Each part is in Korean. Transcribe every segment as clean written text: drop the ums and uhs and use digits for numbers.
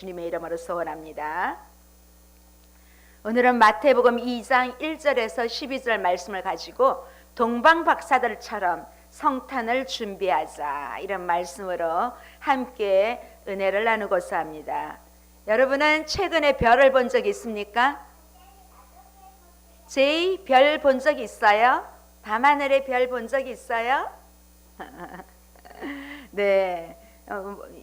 주님의 이름으로 소원합니다. 오늘은 마태복음 2장 1절에서 12절 말씀을 가지고 동방박사들처럼 성탄을 준비하자, 이런 말씀으로 함께 은혜를 나누고자 합니다. 여러분은 최근에 별을 본 적 있습니까? 제이, 별 본 적 있어요? 밤하늘에 별 본 적 있어요? 네.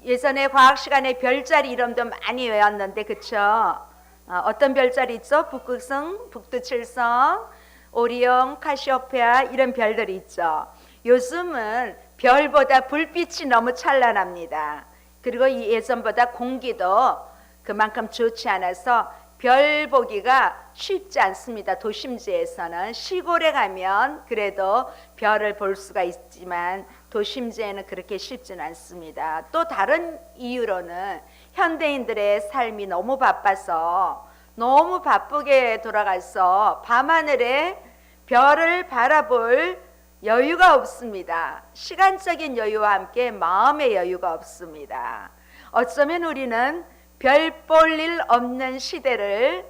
예전에 과학 시간에 별자리 이름도 많이 외웠는데, 그쵸? 어떤 별자리 있죠? 북극성, 북두칠성, 오리온, 카시오페아, 이런 별들이 있죠. 요즘은 별보다 불빛이 너무 찬란합니다. 그리고 예전보다 공기도 그만큼 좋지 않아서 별 보기가 쉽지 않습니다. 도심지에서는. 시골에 가면 그래도 별을 볼 수가 있지만 도심지에는 그렇게 쉽지는 않습니다. 또 다른 이유로는 현대인들의 삶이 너무 바빠서, 너무 바쁘게 돌아가서 밤하늘에 별을 바라볼 여유가 없습니다. 시간적인 여유와 함께 마음의 여유가 없습니다. 어쩌면 우리는 별 볼 일 없는 시대를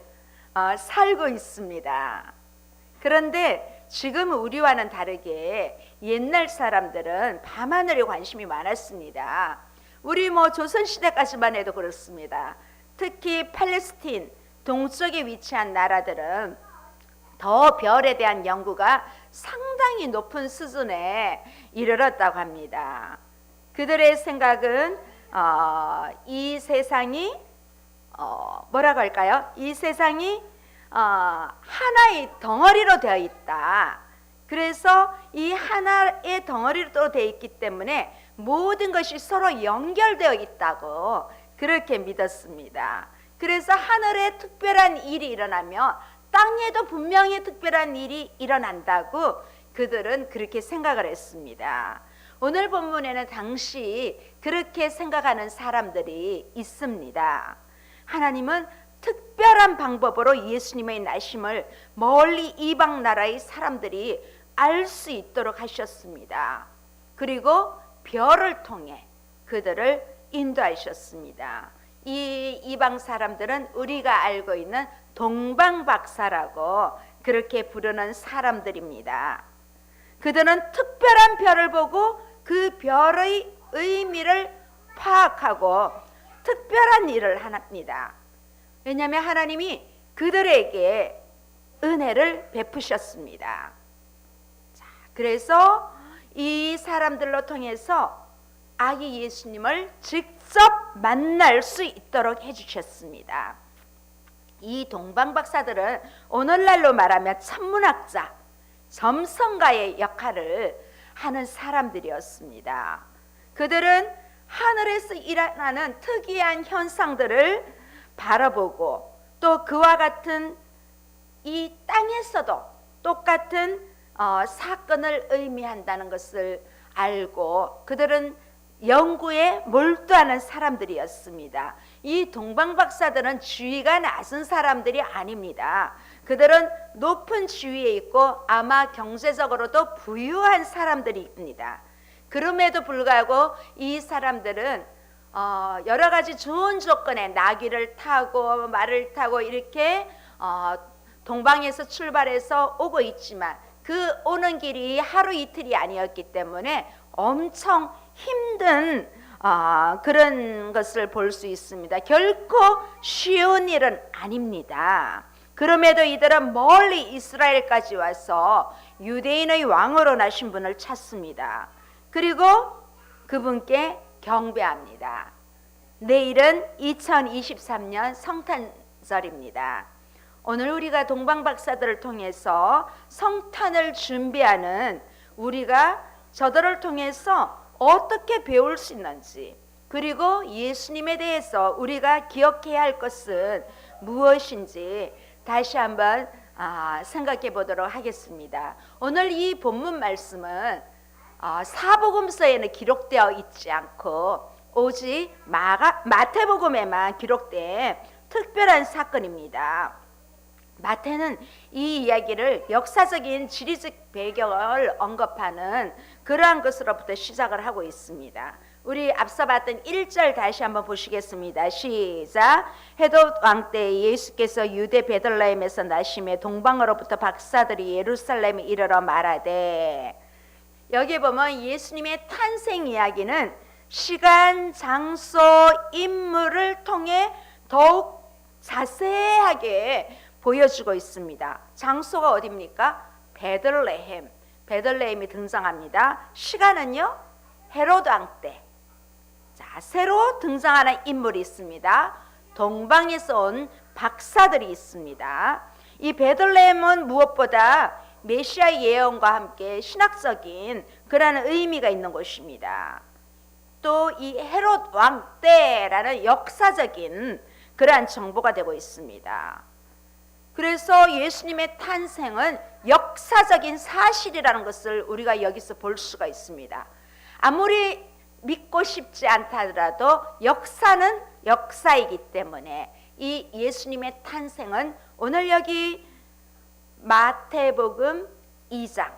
살고 있습니다. 그런데 지금 우리와는 다르게 옛날 사람들은 밤하늘에 관심이 많았습니다. 우리 조선시대까지만 해도 그렇습니다. 특히 팔레스틴 동쪽에 위치한 나라들은 더 별에 대한 연구가 상당히 높은 수준에 이르렀다고 합니다. 그들의 생각은 이 세상이 뭐라고 할까요? 이 세상이 하나의 덩어리로 되어 있다. 그래서 이 하나의 덩어리로 되어 있기 때문에 모든 것이 서로 연결되어 있다고 그렇게 믿었습니다. 그래서 하늘에 특별한 일이 일어나면 땅에도 분명히 특별한 일이 일어난다고 그들은 그렇게 생각을 했습니다. 오늘 본문에는 당시 그렇게 생각하는 사람들이 있습니다. 하나님은 특별한 방법으로 예수님의 나심을 멀리 이방 나라의 사람들이 알 수 있도록 하셨습니다. 그리고 별을 통해 그들을 인도하셨습니다. 이 이방 사람들은 우리가 알고 있는 동방박사라고 그렇게 부르는 사람들입니다. 그들은 특별한 별을 보고 그 별의 의미를 파악하고 특별한 일을 합니다. 왜냐하면 하나님이 그들에게 은혜를 베푸셨습니다. 자, 그래서 이 사람들로 통해서 아기 예수님을 직접 만날 수 있도록 해주셨습니다. 이 동방박사들은 오늘날로 말하면 천문학자, 점성가의 역할을 하는 사람들이었습니다. 그들은 하늘에서 일어나는 특이한 현상들을 바라보고 또 그와 같은 이 땅에서도 똑같은 사건을 의미한다는 것을 알고 그들은 연구에 몰두하는 사람들이었습니다. 이 동방박사들은 지위가 낮은 사람들이 아닙니다. 그들은 높은 지위에 있고 아마 경제적으로도 부유한 사람들입니다. 그럼에도 불구하고 이 사람들은 여러 가지 좋은 조건에 나귀를 타고 말을 타고 이렇게 동방에서 출발해서 오고 있지만 그 오는 길이 하루 이틀이 아니었기 때문에 엄청 힘든 그런 것을 볼 수 있습니다. 결코 쉬운 일은 아닙니다. 그럼에도 이들은 멀리 이스라엘까지 와서 유대인의 왕으로 나신 분을 찾습니다. 그리고 그분께 경배합니다. 내일은 2023년 성탄절입니다. 오늘 우리가 동방박사들을 통해서 성탄을 준비하는 우리가 저들을 통해서 어떻게 배울 수 있는지, 그리고 예수님에 대해서 우리가 기억해야 할 것은 무엇인지 다시 한번 생각해 보도록 하겠습니다. 오늘 이 본문 말씀은 사복음서에는 기록되어 있지 않고 오직 마태복음에만 기록된 특별한 사건입니다. 마태는 이 이야기를 역사적인 지리적 배경을 언급하는 그러한 것으로부터 시작을 하고 있습니다. 우리 앞서 봤던 1절 다시 한번 보시겠습니다. 시작. 헤롯 왕 때 예수께서 유대 베들레헴에서 나심에 동방으로부터 박사들이 예루살렘에 이르러 말하되, 여기 보면 예수님의 탄생 이야기는 시간, 장소, 인물을 통해 더욱 자세하게 보여주고 있습니다. 장소가 어디입니까? 베들레헴. 베들레헴이 등장합니다. 시간은요? 헤롯 왕 때. 자, 새로 등장하는 인물이 있습니다. 동방에서 온 박사들이 있습니다. 이 베들레헴은 무엇보다 메시아 예언과 함께 신학적인 그러한 의미가 있는 곳입니다. 또 이 헤롯 왕 때라는 역사적인 그러한 정보가 되고 있습니다. 그래서 예수님의 탄생은 역사적인 사실이라는 것을 우리가 여기서 볼 수가 있습니다. 아무리 믿고 싶지 않다 하더라도 역사는 역사이기 때문에 이 예수님의 탄생은 오늘 여기 마태복음 2장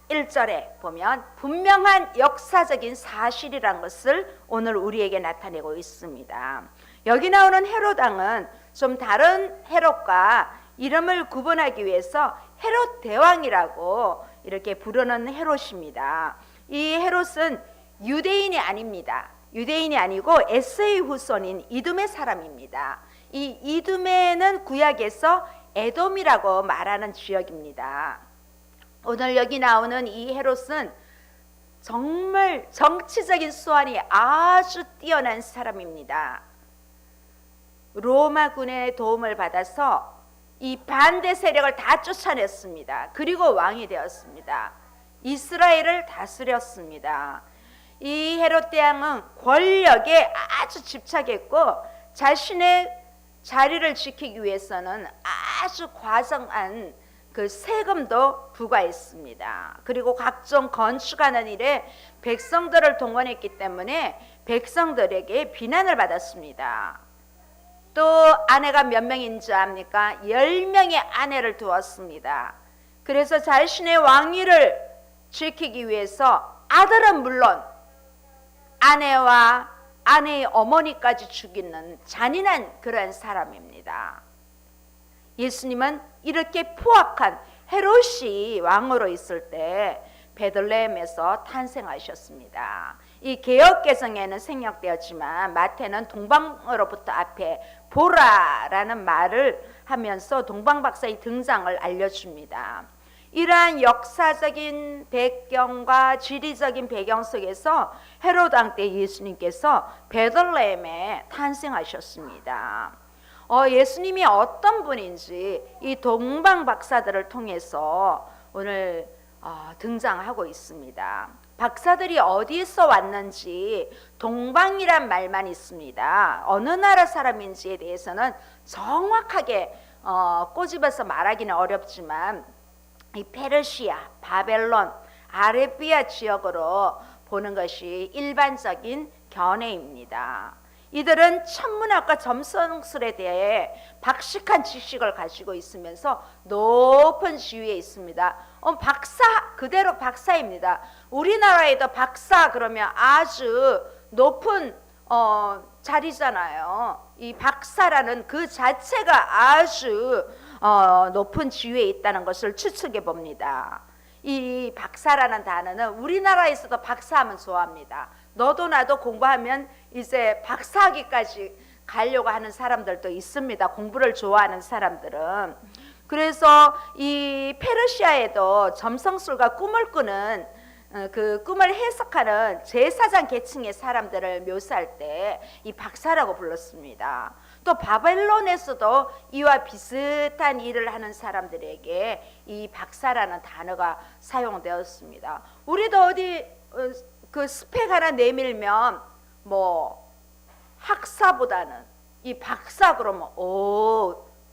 1절에 보면 분명한 역사적인 사실이란 것을 오늘 우리에게 나타내고 있습니다. 여기 나오는 헤롯 왕은 좀 다른 헤롯과 이름을 구분하기 위해서 헤롯 대왕이라고 이렇게 부르는 헤롯입니다. 이 헤롯은 유대인이 아닙니다. 유대인이 아니고 에서의 후손인 이두메 사람입니다. 이 이두메는 구약에서 에돔이라고 말하는 지역입니다. 오늘 여기 나오는 이 헤롯은 정말 정치적인 수완이 아주 뛰어난 사람입니다. 로마군의 도움을 받아서 이 반대 세력을 다 쫓아냈습니다. 그리고 왕이 되었습니다. 이스라엘을 다스렸습니다. 이 헤롯 대왕은 권력에 아주 집착했고 자신의 자리를 지키기 위해서는 아주 과정한 그 세금도 부과했습니다. 그리고 각종 건축하는 일에 백성들을 동원했기 때문에 백성들에게 비난을 받았습니다. 또 아내가 몇 명인 줄 압니까? 10명의 아내를 두었습니다. 그래서 자신의 왕위를 지키기 위해서 아들은 물론 아내와 아내의 어머니까지 죽이는 잔인한 그런 사람입니다. 예수님은 이렇게 포악한 헤롯이 왕으로 있을 때 베들레헴에서 탄생하셨습니다. 이 개역개성에는 생략되었지만 마태는 동방으로부터 앞에 보라라는 말을 하면서 동방박사의 등장을 알려줍니다. 이러한 역사적인 배경과 지리적인 배경 속에서 헤롯 왕 때 예수님께서 베들레헴에 탄생하셨습니다. 예수님이 어떤 분인지 이 동방 박사들을 통해서 오늘 등장하고 있습니다. 박사들이 어디에서 왔는지 동방이란 말만 있습니다. 어느 나라 사람인지에 대해서는 정확하게 꼬집어서 말하기는 어렵지만 이 페르시아, 바벨론, 아라비아 지역으로 보는 것이 일반적인 견해입니다. 이들은 천문학과 점성술에 대해 박식한 지식을 가지고 있으면서 높은 지위에 있습니다. 박사, 그대로 박사입니다. 우리나라에도 박사 그러면 아주 높은 자리잖아요. 이 박사라는 그 자체가 아주 높은 지위에 있다는 것을 추측해 봅니다. 이 박사라는 단어는 우리나라에서도 박사하면 좋아합니다. 너도 나도 공부하면 이제 박사학위까지 가려고 하는 사람들도 있습니다. 공부를 좋아하는 사람들은. 그래서 이 페르시아에도 점성술과 꿈을 꾸는 그 꿈을 해석하는 제사장 계층의 사람들을 묘사할 때 이 박사라고 불렀습니다. 또 바벨론에서도 이와 비슷한 일을 하는 사람들에게 이 박사라는 단어가 사용되었습니다. 우리도 어디 그 스펙 하나 내밀면 뭐 학사보다는 이 박사 그러면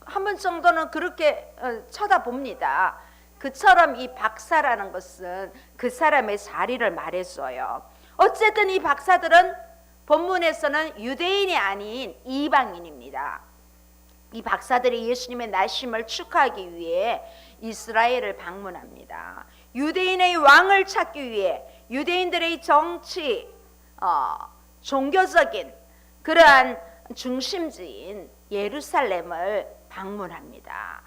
한 번 정도는 그렇게 쳐다봅니다. 그처럼 이 박사라는 것은 그 사람의 자리를 말해줘요. 어쨌든 이 박사들은 본문에서는 유대인이 아닌 이방인입니다. 이 박사들이 예수님의 나심을 축하하기 위해 이스라엘을 방문합니다. 유대인의 왕을 찾기 위해 유대인들의 정치 종교적인 그러한 중심지인 예루살렘을 방문합니다.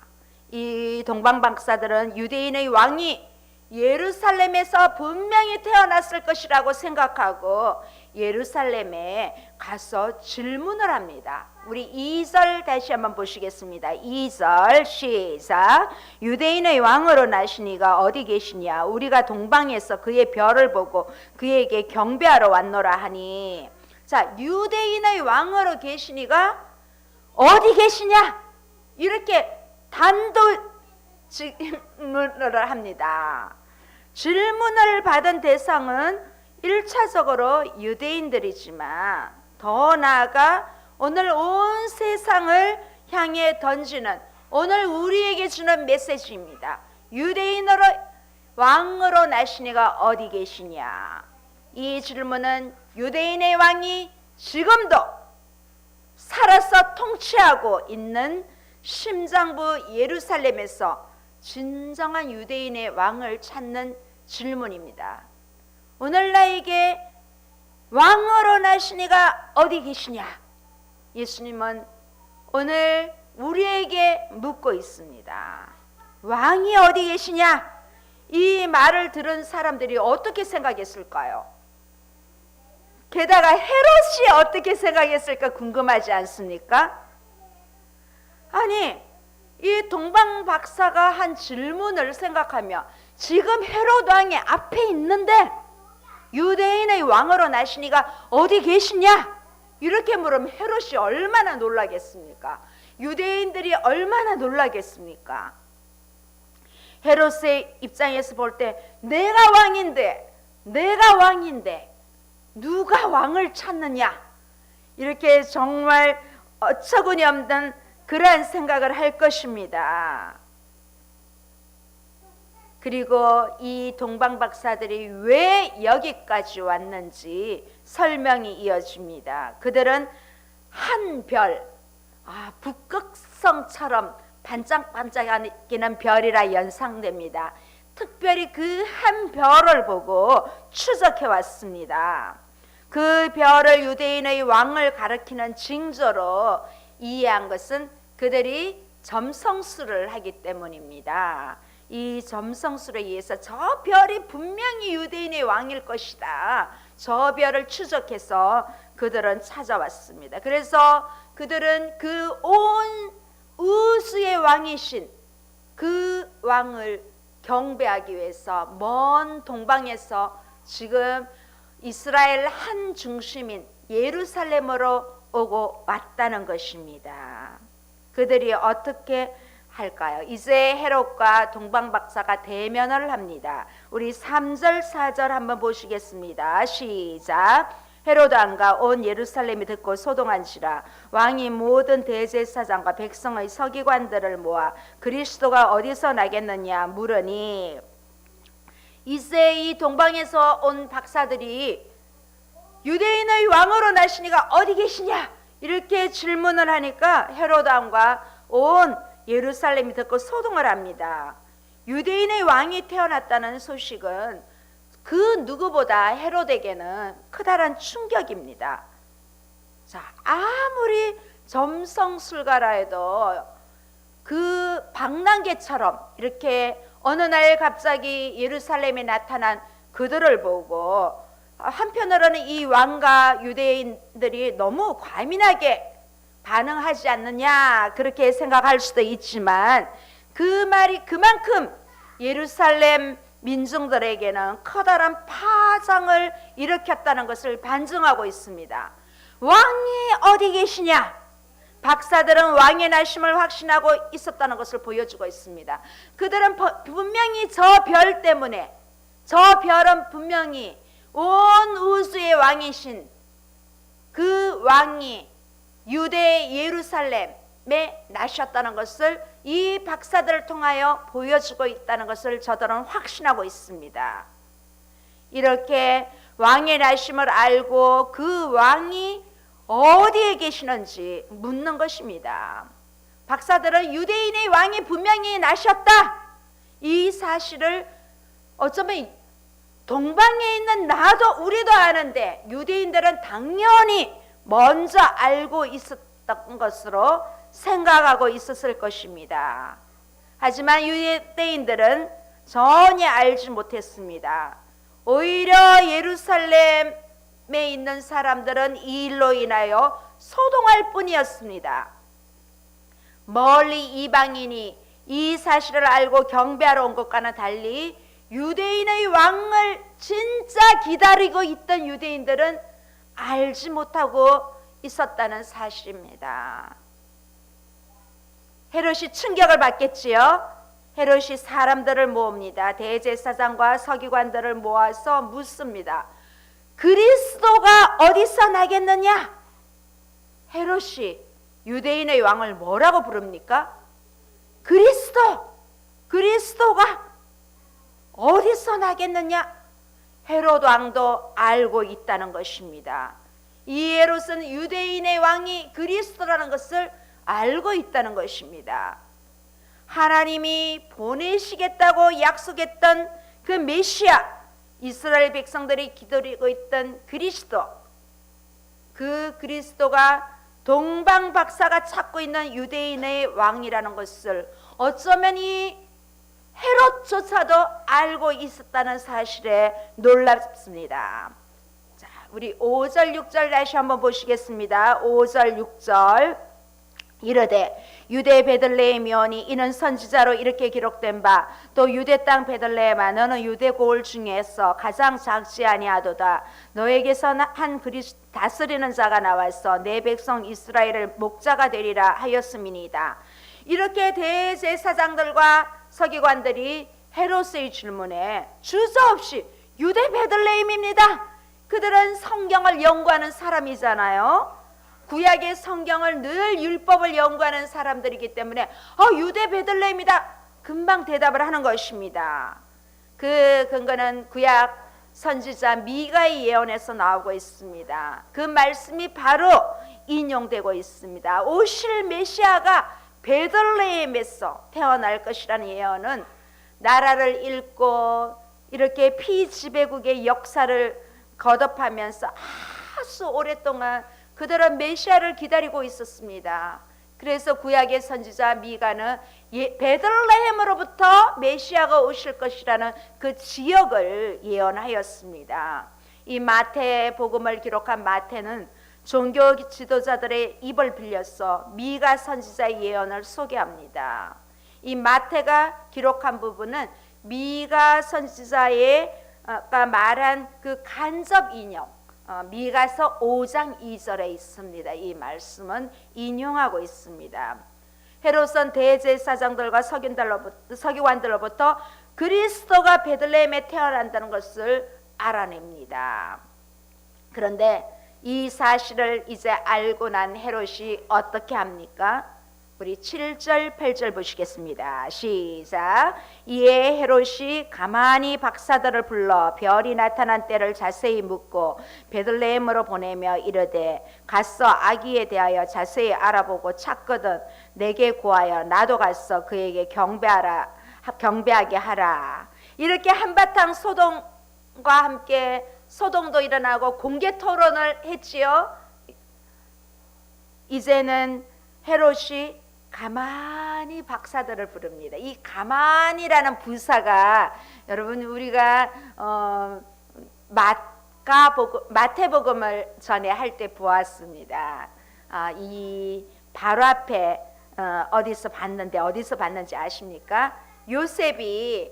이 동방박사들은 유대인의 왕이 예루살렘에서 분명히 태어났을 것이라고 생각하고 예루살렘에 가서 질문을 합니다. 우리 2절 다시 한번 보시겠습니다. 2절 시작. 유대인의 왕으로 나신 이가 어디 계시냐? 우리가 동방에서 그의 별을 보고 그에게 경배하러 왔노라 하니. 자, 유대인의 왕으로 계신 이가 어디 계시냐? 이렇게 단도 질문을 합니다. 질문을 받은 대상은 1차적으로 유대인들이지만 더 나아가 오늘 온 세상을 향해 던지는 오늘 우리에게 주는 메시지입니다. 유대인으로 왕으로 나신 이가 어디 계시냐? 이 질문은 유대인의 왕이 지금도 살아서 통치하고 있는 심장부 예루살렘에서 진정한 유대인의 왕을 찾는 질문입니다. 오늘 나에게 왕으로 나신 이가 어디 계시냐? 예수님은 오늘 우리에게 묻고 있습니다. 왕이 어디 계시냐? 이 말을 들은 사람들이 어떻게 생각했을까요? 게다가 헤롯이 어떻게 생각했을까 궁금하지 않습니까? 아니, 이 동방 박사가 한 질문을 생각하며 지금 헤롯 왕이 앞에 있는데 유대인의 왕으로 나신 이가 어디 계시냐? 이렇게 물으면 헤롯이 얼마나 놀라겠습니까? 유대인들이 얼마나 놀라겠습니까? 헤롯의 입장에서 볼 때 내가 왕인데 누가 왕을 찾느냐? 이렇게 정말 어처구니 없는 그러한 생각을 할 것입니다. 그리고 이 동방 박사들이 왜 여기까지 왔는지 설명이 이어집니다. 그들은 한 별, 북극성처럼 반짝반짝하는 별이라 연상됩니다. 특별히 그 한 별을 보고 추적해 왔습니다. 그 별을 유대인의 왕을 가리키는 징조로 이해한 것은 그들이 점성술을 하기 때문입니다. 이 점성술에 의해서 저 별이 분명히 유대인의 왕일 것이다. 저 별을 추적해서 그들은 찾아왔습니다. 그래서 그들은 그 온 우주의 왕이신 그 왕을 경배하기 위해서 먼 동방에서 지금 이스라엘 한 중심인 예루살렘으로 오고 왔다는 것입니다. 그들이 어떻게 할까요? 이제 헤롯과 동방 박사가 대면을 합니다. 우리 3절 4절 한번 보시겠습니다. 시작. 헤롯 왕과 온 예루살렘이 듣고 소동한지라. 왕이 모든 대제사장과 백성의 서기관들을 모아 그리스도가 어디서 나겠느냐 물으니. 이제 이 동방에서 온 박사들이 유대인의 왕으로 나신 이가 어디 계시냐 이렇게 질문을 하니까 헤롯 왕과 온 예루살렘이 듣고 소동을 합니다. 유대인의 왕이 태어났다는 소식은 그 누구보다 헤롯에게는 크다란 충격입니다. 자, 아무리 점성술가라 해도 그 방랑개처럼 이렇게 어느 날 갑자기 예루살렘에 나타난 그들을 보고 한편으로는 이 왕과 유대인들이 너무 과민하게 반응하지 않느냐 그렇게 생각할 수도 있지만 그 말이 그만큼 예루살렘 민중들에게는 커다란 파장을 일으켰다는 것을 반증하고 있습니다. 왕이 어디 계시냐? 박사들은 왕의 나심을 확신하고 있었다는 것을 보여주고 있습니다. 그들은 분명히 저 별 때문에, 저 별은 분명히 온 우주의 왕이신 그 왕이 유대 예루살렘에 나셨다는 것을 이 박사들을 통하여 보여주고 있다는 것을 저들은 확신하고 있습니다. 이렇게 왕의 나심을 알고 그 왕이 어디에 계시는지 묻는 것입니다. 박사들은 유대인의 왕이 분명히 나셨다 이 사실을 어쩌면 동방에 있는 나도 우리도 아는데 유대인들은 당연히 먼저 알고 있었던 것으로 생각하고 있었을 것입니다. 하지만 유대인들은 전혀 알지 못했습니다. 오히려 예루살렘에 있는 사람들은 이 일로 인하여 소동할 뿐이었습니다. 멀리 이방인이 이 사실을 알고 경배하러 온 것과는 달리 유대인의 왕을 진짜 기다리고 있던 유대인들은 알지 못하고 있었다는 사실입니다. 헤롯이 충격을 받겠지요. 헤롯이 사람들을 모읍니다. 대제사장과 서기관들을 모아서 묻습니다. 그리스도가 어디서 나겠느냐? 헤롯이 유대인의 왕을 뭐라고 부릅니까? 그리스도가 어디서 나겠느냐? 헤롯 왕도 알고 있다는 것입니다. 이 헤롯은 유대인의 왕이 그리스도라는 것을 알고 있다는 것입니다. 하나님이 보내시겠다고 약속했던 그 메시아, 이스라엘 백성들이 기다리고 있던 그리스도, 그 그리스도가 동방 박사가 찾고 있는 유대인의 왕이라는 것을 어쩌면 이 헤롯조차도 알고 있었다는 사실에 놀랍습니다. 자, 우리 5절 6절 다시 한번 보시겠습니다. 5절 6절 이르되 유대 베들레헴이오니 이는 선지자로 이렇게 기록된 바 또 유대 땅 베들레헴아 너는 유대 고을 중에서 가장 작지 아니하도다. 너에게서 한 다스리는 자가 나와서 내 백성 이스라엘을 목자가 되리라 하였음이니이다. 이렇게 대제사장들과 서기관들이 헤롯의 질문에 주저없이 유대 베들레헴입니다. 그들은 성경을 연구하는 사람이잖아요. 구약의 성경을 늘 율법을 연구하는 사람들이기 때문에 유대 베들레헴이다. 금방 대답을 하는 것입니다. 그 근거는 구약 선지자 미가의 예언에서 나오고 있습니다. 그 말씀이 바로 인용되고 있습니다. 오실 메시아가 베들레헴에서 태어날 것이라는 예언은 나라를 잃고 이렇게 피지배국의 역사를 거듭하면서 아주 오랫동안 그들은 메시아를 기다리고 있었습니다. 그래서 구약의 선지자 미가는 베들레헴으로부터 메시아가 오실 것이라는 그 지역을 예언하였습니다. 이 마태복음을 기록한 마태는 종교 지도자들의 입을 빌려서 미가 선지자의 예언을 소개합니다. 이 마태가 기록한 부분은 미가 선지자가 말한 그 간접 인용, 미가서 5장 2절에 있습니다. 이 말씀은 인용하고 있습니다. 헤롯은 대제사장들과 서기관들로부터 그리스도가 베들레헴에 태어난다는 것을 알아냅니다. 그런데 이 사실을 이제 알고 난 헤롯이 어떻게 합니까? 우리 7절 8절 보시겠습니다. 시작. 이에 헤롯이 가만히 박사들을 불러 별이 나타난 때를 자세히 묻고 베들레헴으로 보내며 이르되 가서 아기에 대하여 자세히 알아보고 찾거든 내게 구하여 나도 가서 그에게 경배하게 하라. 이렇게 한바탕 소동과 함께 소동도 일어나고 공개 토론을 했지요. 이제는 헤롯이 가만히 박사들을 부릅니다. 이 가만히라는 부사가 여러분 우리가 마태복음을 전에 할 때 보았습니다. 이 바로 앞에 어디서 봤는지 아십니까? 요셉이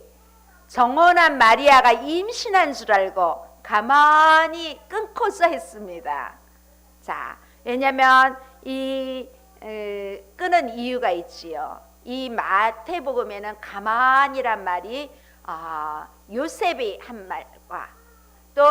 정혼한 마리아가 임신한 줄 알고 가만히 끊고자 했습니다. 자, 왜냐하면 이 끄는 이유가 있지요. 이 마태복음에는 가만이란 말이 요셉이 한 말과 또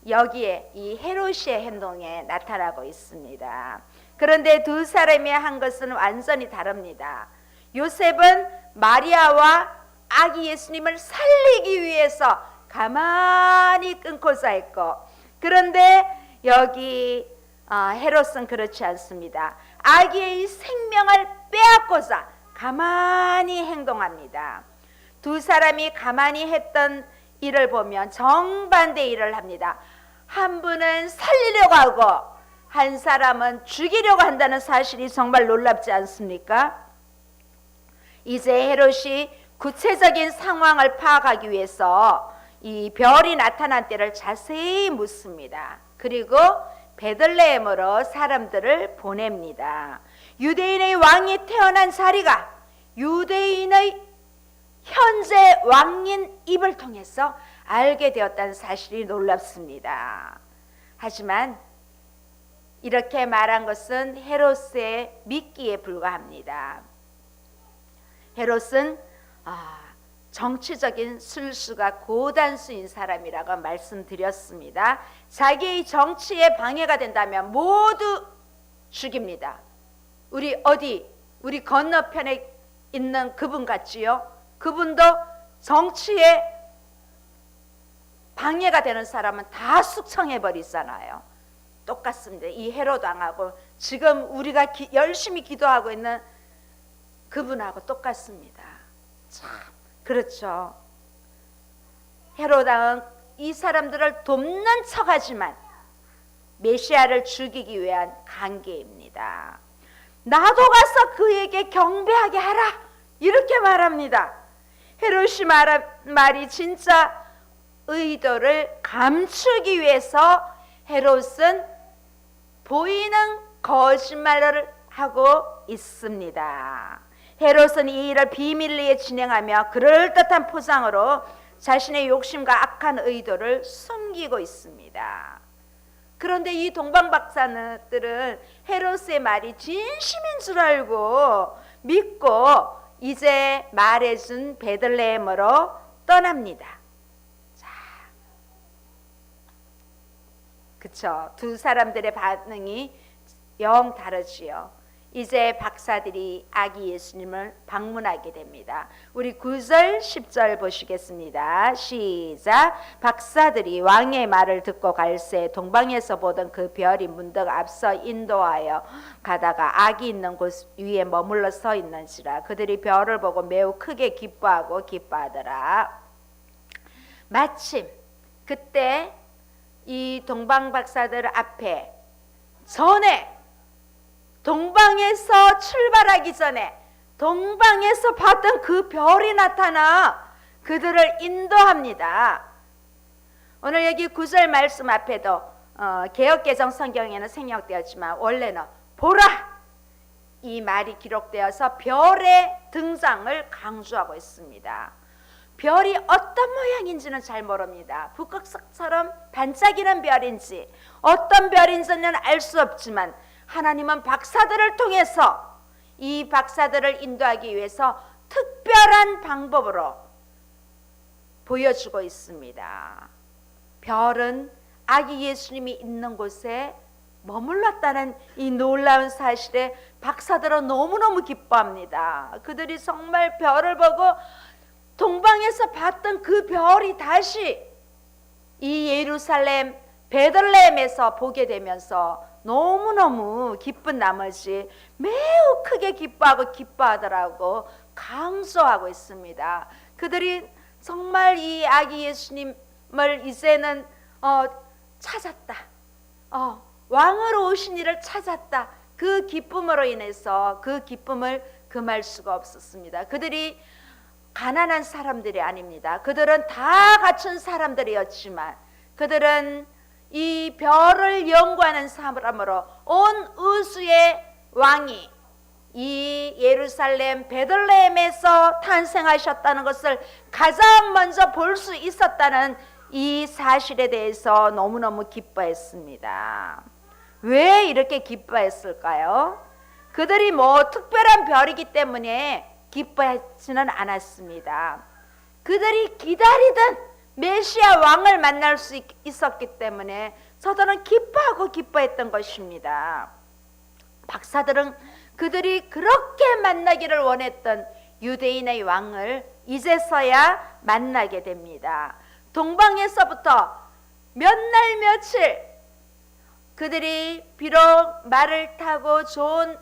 여기에 이 헤롯의 행동에 나타나고 있습니다. 그런데 두 사람이 한 것은 완전히 다릅니다. 요셉은 마리아와 아기 예수님을 살리기 위해서 가만히 끊고자 했고, 그런데 여기 헤롯은 그렇지 않습니다. 아기의 생명을 빼앗고자 가만히 행동합니다. 두 사람이 가만히 했던 일을 보면 정반대 일을 합니다. 한 분은 살리려고 하고 한 사람은 죽이려고 한다는 사실이 정말 놀랍지 않습니까? 이제 헤롯이 구체적인 상황을 파악하기 위해서 이 별이 나타난 때를 자세히 묻습니다. 그리고 베들레헴으로 사람들을 보냅니다. 유대인의 왕이 태어난 자리가 유대인의 현재 왕인 입을 통해서 알게 되었다는 사실이 놀랍습니다. 하지만 이렇게 말한 것은 헤롯의 미끼에 불과합니다. 헤롯은 정치적인 술수가 고단수인 사람이라고 말씀드렸습니다. 자기의 정치에 방해가 된다면 모두 죽입니다. 우리 건너편에 있는 그분 같지요? 그분도 정치에 방해가 되는 사람은 다 숙청해버리잖아요. 똑같습니다. 이 헤롯 왕하고 지금 우리가 열심히 기도하고 있는 그분하고 똑같습니다. 참 그렇죠. 헤롯 왕은 이 사람들을 돕는 척하지만 메시아를 죽이기 위한 관계입니다. 나도 가서 그에게 경배하게 하라 이렇게 말합니다. 헤롯이 말한 말이 진짜 의도를 감추기 위해서 헤롯은 보이는 거짓말을 하고 있습니다. 헤롯은 이 일을 비밀리에 진행하며 그럴듯한 포장으로 자신의 욕심과 악한 의도를 숨기고 있습니다. 그런데 이 동방박사들은 헤롯의 말이 진심인 줄 알고 믿고 이제 말해준 베들레헴으로 떠납니다. 자, 그쵸? 두 사람들의 반응이 영 다르지요. 이제 박사들이 아기 예수님을 방문하게 됩니다. 우리 9절 10절 보시겠습니다. 시작. 박사들이 왕의 말을 듣고 갈새 동방에서 보던 그 별이 문득 앞서 인도하여 가다가 아기 있는 곳 위에 머물러 서 있는지라. 그들이 별을 보고 매우 크게 기뻐하더라. 마침 그때 이 동방 박사들 앞에 전에 동방에서 출발하기 전에 동방에서 봤던 그 별이 나타나 그들을 인도합니다. 오늘 여기 9절 말씀 앞에도 개역개정 성경에는 생략되었지만 원래는 보라 이 말이 기록되어서 별의 등장을 강조하고 있습니다. 별이 어떤 모양인지는 잘 모릅니다. 북극성처럼 반짝이는 별인지 어떤 별인지는 알 수 없지만 하나님은 박사들을 통해서 이 박사들을 인도하기 위해서 특별한 방법으로 보여주고 있습니다. 별은 아기 예수님이 있는 곳에 머물렀다는 이 놀라운 사실에 박사들은 너무너무 기뻐합니다. 그들이 정말 별을 보고 동방에서 봤던 그 별이 다시 이 예루살렘 베들레헴에서 보게 되면서 너무너무 기쁜 나머지 매우 크게 기뻐하더라고 강조하고 있습니다. 그들이 정말 이 아기 예수님을 이제는 찾았다. 왕으로 오신 이를 찾았다. 그 기쁨으로 인해서 그 기쁨을 금할 수가 없었습니다. 그들이 가난한 사람들이 아닙니다. 그들은 다 갖춘 사람들이었지만 그들은 이 별을 연구하는 사람으로 온 우주의 왕이 이 예루살렘 베들레헴에서 탄생하셨다는 것을 가장 먼저 볼 수 있었다는 이 사실에 대해서 너무너무 기뻐했습니다. 왜 이렇게 기뻐했을까요? 그들이 특별한 별이기 때문에 기뻐하지는 않았습니다. 그들이 기다리던 메시아 왕을 만날 수 있었기 때문에 저들은 기뻐했던 것입니다. 박사들은 그들이 그렇게 만나기를 원했던 유대인의 왕을 이제서야 만나게 됩니다. 동방에서부터 몇 날 며칠 그들이 비록 말을 타고 좋은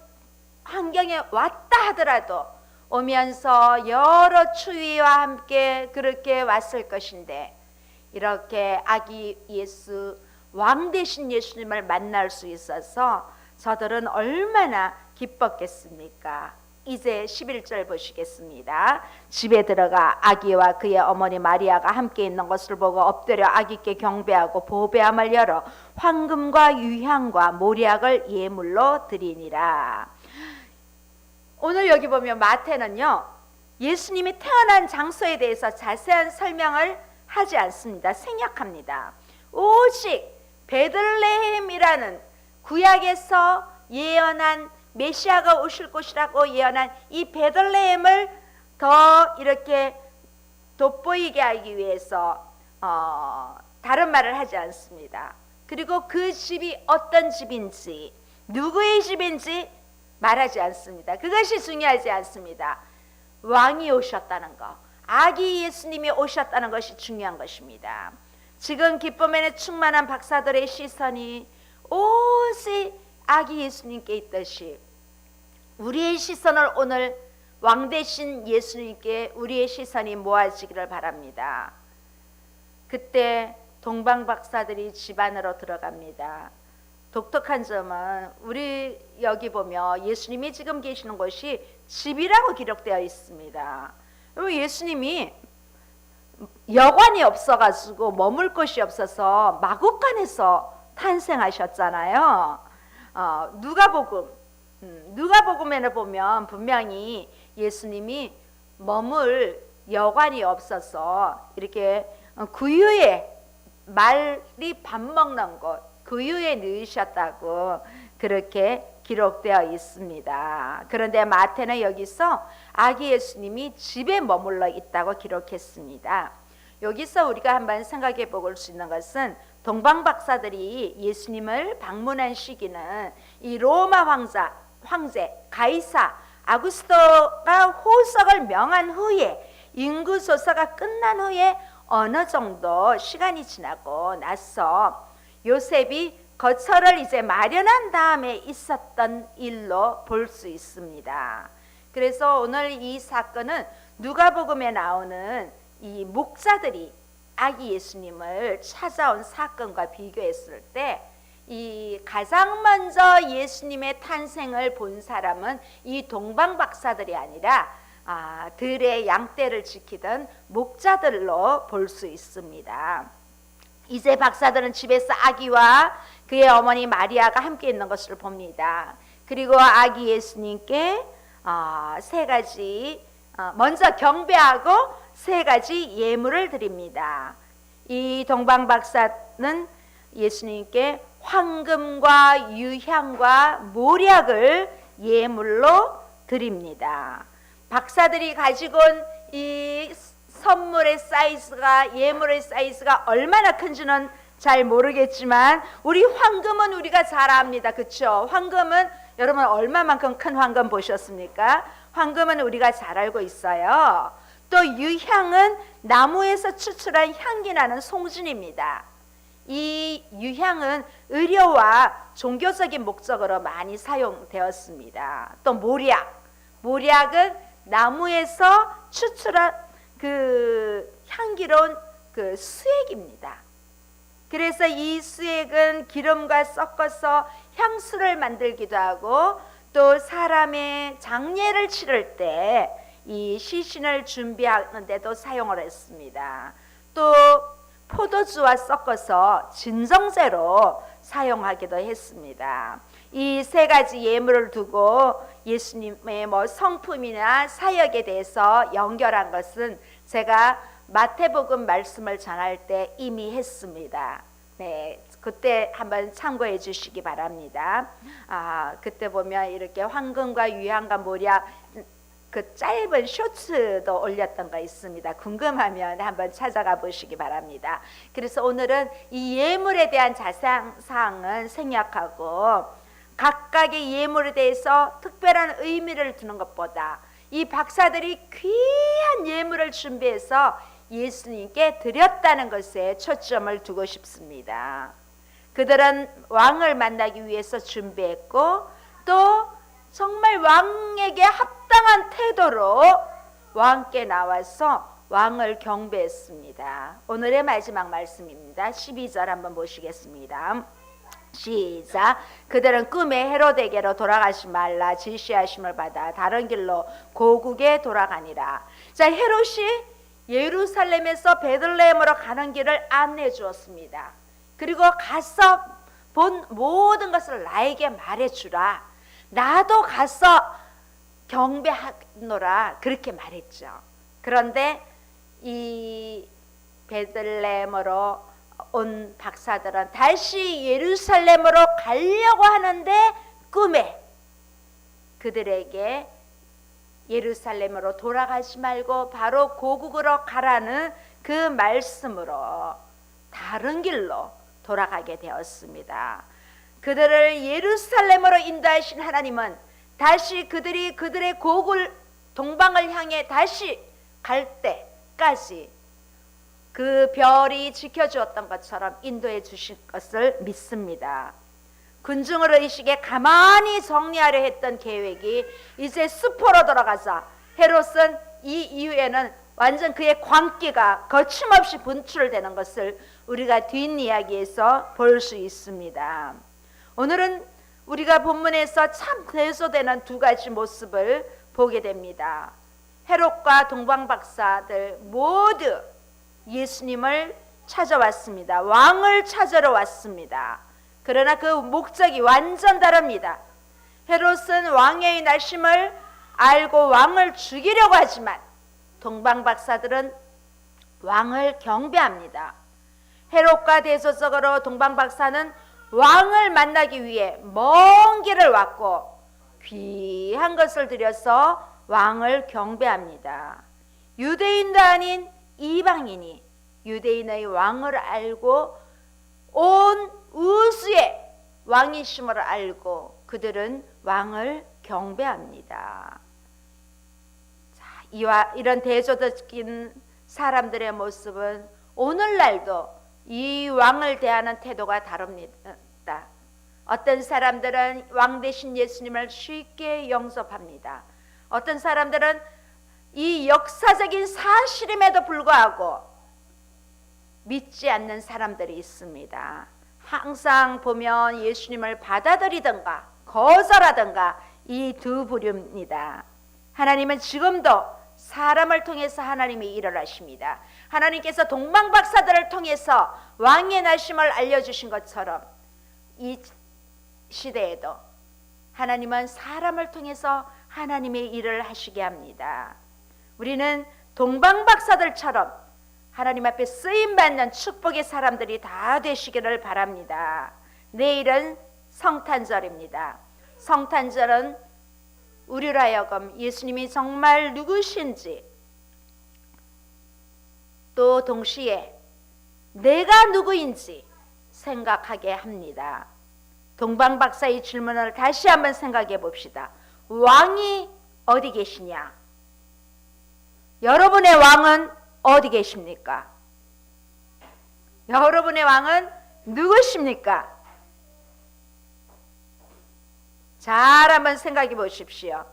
환경에 왔다 하더라도 오면서 여러 추위와 함께 그렇게 왔을 것인데 이렇게 아기 예수, 왕 되신 예수님을 만날 수 있어서 저들은 얼마나 기뻤겠습니까? 이제 11절 보시겠습니다. 집에 들어가 아기와 그의 어머니 마리아가 함께 있는 것을 보고 엎드려 아기께 경배하고 보배함을 열어 황금과 유향과 모략을 예물로 드리니라. 오늘 여기 보면 마태는요, 예수님이 태어난 장소에 대해서 자세한 설명을 하지 않습니다. 생략합니다. 오직 베들레헴이라는 구약에서 예언한 메시아가 오실 곳이라고 예언한 이 베들레헴을 더 이렇게 돋보이게 하기 위해서 다른 말을 하지 않습니다. 그리고 그 집이 어떤 집인지, 누구의 집인지 말하지 않습니다. 그것이 중요하지 않습니다. 왕이 오셨다는 것, 아기 예수님이 오셨다는 것이 중요한 것입니다. 지금 기쁨에는 충만한 박사들의 시선이 오직 아기 예수님께 있듯이 우리의 시선을 오늘 왕 되신 예수님께 우리의 시선이 모아지기를 바랍니다. 그때 동방 박사들이 집 안으로 들어갑니다. 독특한 점은 우리 여기 보면 예수님이 지금 계시는 곳이 집이라고 기록되어 있습니다. 예수님이 여관이 없어가지고 머물 곳이 없어서 마구간에서 탄생하셨잖아요. 누가복음에는 보면 분명히 예수님이 머물 여관이 없어서 이렇게 구유에 말이 밥 먹는 곳, 구유에 누우셨다고 그렇게 기록되어 있습니다. 그런데 마태는 여기서 아기 예수님이 집에 머물러 있다고 기록했습니다. 여기서 우리가 한번 생각해 볼 수 있는 것은 동방 박사들이 예수님을 방문한 시기는 이 로마 황제 가이사 아구스토가 호석을 명한 후에 인구 조사가 끝난 후에 어느 정도 시간이 지나고 나서 요셉이 거처를 이제 마련한 다음에 있었던 일로 볼 수 있습니다. 그래서 오늘 이 사건은 누가복음에 나오는 이 목자들이 아기 예수님을 찾아온 사건과 비교했을 때 이 가장 먼저 예수님의 탄생을 본 사람은 이 동방 박사들이 아니라 들의 양떼를 지키던 목자들로 볼 수 있습니다. 이제 박사들은 집에서 아기와 그의 어머니 마리아가 함께 있는 것을 봅니다. 그리고 아기 예수님께 세 가지 먼저 경배하고 세 가지 예물을 드립니다. 이 동방 박사는 예수님께 황금과 유향과 모략을 예물로 드립니다. 박사들이 가지고 온 이 선물의 사이즈가, 예물의 사이즈가 얼마나 큰지는 잘 모르겠지만 우리 황금은 우리가 잘 압니다. 그렇죠? 황금은 여러분 얼마만큼 큰 황금 보셨습니까? 황금은 우리가 잘 알고 있어요. 또 유향은 나무에서 추출한 향기 나는 송진입니다. 이 유향은 의료와 종교적인 목적으로 많이 사용되었습니다. 또 모략은 나무에서 추출한 그 향기로운 그 수액입니다. 그래서 이 수액은 기름과 섞어서 향수를 만들기도 하고 또 사람의 장례를 치를 때 이 시신을 준비하는 데도 사용을 했습니다. 또 포도주와 섞어서 진정제로 사용하기도 했습니다. 이 세 가지 예물을 두고 예수님의 성품이나 사역에 대해서 연결한 것은 제가 마태복음 말씀을 전할 때 이미 했습니다. 네, 그때 한번 참고해 주시기 바랍니다. 그때 보면 이렇게 황금과 유향과 모략 그 짧은 쇼츠도 올렸던 거 있습니다. 궁금하면 한번 찾아가 보시기 바랍니다. 그래서 오늘은 이 예물에 대한 자세한 사항은 생략하고 각각의 예물에 대해서 특별한 의미를 두는 것보다 이 박사들이 귀한 예물을 준비해서 예수님께 드렸다는 것에 초점을 두고 싶습니다. 그들은 왕을 만나기 위해서 준비했고 또 정말 왕에게 합당한 태도로 왕께 나와서 왕을 경배했습니다. 오늘의 마지막 말씀입니다. 12절 한번 보시겠습니다. 시작. 그들은 꿈에 헤로데게로 돌아가지 말라 지시하심을 받아 다른 길로 고국에 돌아가니라. 자, 헤롯이 예루살렘에서 베들레헴으로 가는 길을 안내해 주었습니다. 그리고 가서 본 모든 것을 나에게 말해주라. 나도 가서 경배하노라. 그렇게 말했죠. 그런데 이 베들레헴으로 온 박사들은 다시 예루살렘으로 가려고 하는데 꿈에 그들에게 예루살렘으로 돌아가지 말고 바로 고국으로 가라는 그 말씀으로 다른 길로 돌아가게 되었습니다. 그들을 예루살렘으로 인도하신 하나님은 다시 그들이 그들의 고국 동방을 향해 다시 갈 때까지 그 별이 지켜주었던 것처럼 인도해 주실 것을 믿습니다. 군중을 의식에 가만히 정리하려 했던 계획이 이제 수포로 돌아가서 헤롯은 이 이후에는 완전 그의 광기가 거침없이 분출되는 것을 우리가 뒷이야기에서 볼 수 있습니다. 오늘은 우리가 본문에서 참 대소되는 두 가지 모습을 보게 됩니다. 헤롯과 동방박사들 모두 예수님을 찾아왔습니다. 왕을 찾으러 왔습니다. 그러나 그 목적이 완전 다릅니다. 헤롯은 왕의 날심을 알고 왕을 죽이려고 하지만 동방박사들은 왕을 경배합니다. 헤롯과 대조적으로 동방박사는 왕을 만나기 위해 먼 길을 왔고 귀한 것을 들여서 왕을 경배합니다. 유대인도 아닌 이방인이 유대인의 왕을 알고 온 우주의 왕이심을 알고 그들은 왕을 경배합니다. 자, 이런 대조적인 사람들의 모습은 오늘날도 이 왕을 대하는 태도가 다릅니다. 어떤 사람들은 왕 대신 예수님을 쉽게 영접합니다. 어떤 사람들은 이 역사적인 사실임에도 불구하고 믿지 않는 사람들이 있습니다. 항상 보면 예수님을 받아들이든가 거절하든가 이 두 부류입니다. 하나님은 지금도 사람을 통해서 하나님이 일을 하십니다. 하나님께서 동방박사들을 통해서 왕의 날심을 알려주신 것처럼 이 시대에도 하나님은 사람을 통해서 하나님의 일을 하시게 합니다. 우리는 동방박사들처럼 하나님 앞에 쓰임받는 축복의 사람들이 다 되시기를 바랍니다. 내일은 성탄절입니다. 성탄절은 우리로 하여금 예수님이 정말 누구신지 또 동시에 내가 누구인지 생각하게 합니다. 동방박사의 질문을 다시 한번 생각해 봅시다. 왕이 어디 계시냐? 여러분의 왕은 어디 계십니까? 여러분의 왕은 누구십니까? 잘 한번 생각해 보십시오.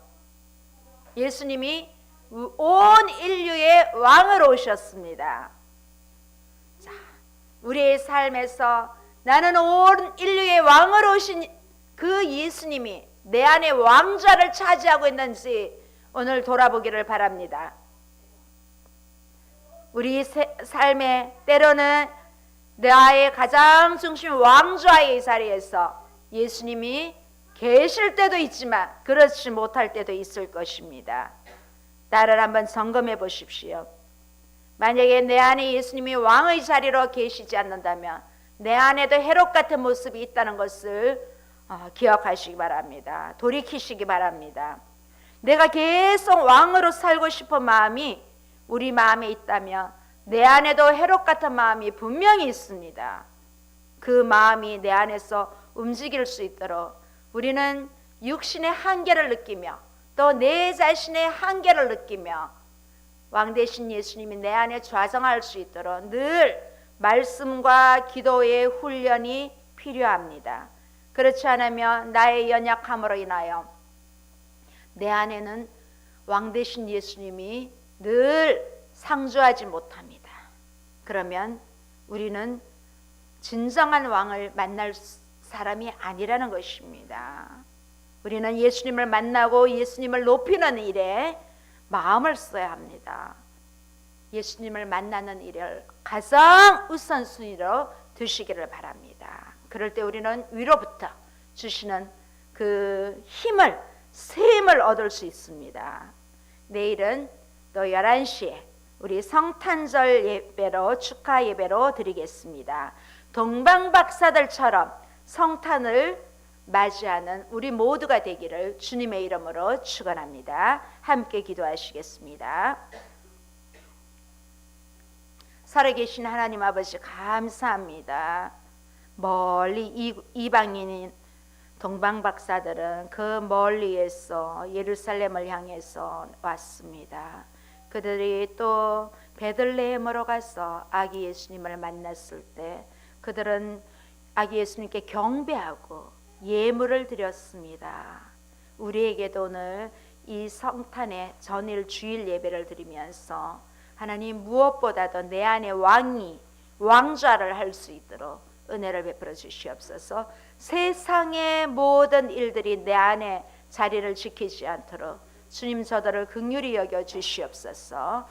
예수님이 온 인류의 왕으로 오셨습니다. 자, 우리의 삶에서 나는 온 인류의 왕으로 오신 그 예수님이 내 안에 왕좌를 차지하고 있는지 오늘 돌아보기를 바랍니다. 우리 삶에 때로는 나의 가장 중심 왕좌의 자리에서 예수님이 계실 때도 있지만 그렇지 못할 때도 있을 것입니다. 나를 한번 점검해 보십시오. 만약에 내 안에 예수님이 왕의 자리로 계시지 않는다면 내 안에도 헤롯 같은 모습이 있다는 것을 기억하시기 바랍니다. 돌이키시기 바랍니다. 내가 계속 왕으로 살고 싶은 마음이 우리 마음에 있다면 내 안에도 헤롯 같은 마음이 분명히 있습니다. 그 마음이 내 안에서 움직일 수 있도록 우리는 육신의 한계를 느끼며 또 내 자신의 한계를 느끼며 왕 대신 예수님이 내 안에 좌정할 수 있도록 늘 말씀과 기도의 훈련이 필요합니다. 그렇지 않으면 나의 연약함으로 인하여 내 안에는 왕 대신 예수님이 늘 상주하지 못합니다. 그러면 우리는 진정한 왕을 만날 사람이 아니라는 것입니다. 우리는 예수님을 만나고 예수님을 높이는 일에 마음을 써야 합니다. 예수님을 만나는 일을 가장 우선순위로 두시기를 바랍니다. 그럴 때 우리는 위로부터 주시는 그 힘을, 새 힘을 얻을 수 있습니다. 내일은 또 11시에 우리 성탄절 예배로, 축하 예배로 드리겠습니다. 동방박사들처럼 성탄을 맞이하는 우리 모두가 되기를 주님의 이름으로 축원합니다. 함께 기도하시겠습니다. 살아계신 하나님 아버지 감사합니다. 멀리 이방인인 동방박사들은 그 멀리에서 예루살렘을 향해서 왔습니다. 그들이 또 베들레헴으로 가서 아기 예수님을 만났을 때 그들은 아기 예수님께 경배하고 예물을 드렸습니다. 우리에게도 오늘 이 성탄의 전일 주일 예배를 드리면서 하나님 무엇보다도 내 안에 왕좌를 할 수 있도록 은혜를 베풀어 주시옵소서. 세상의 모든 일들이 내 안에 자리를 지키지 않도록 주님 저들을 긍휼히 여겨 주시옵소서.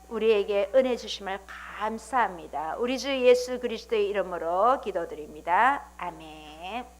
우리에게 은혜 주심을 감사합니다. 우리 주 예수 그리스도의 이름으로 기도드립니다. 아멘.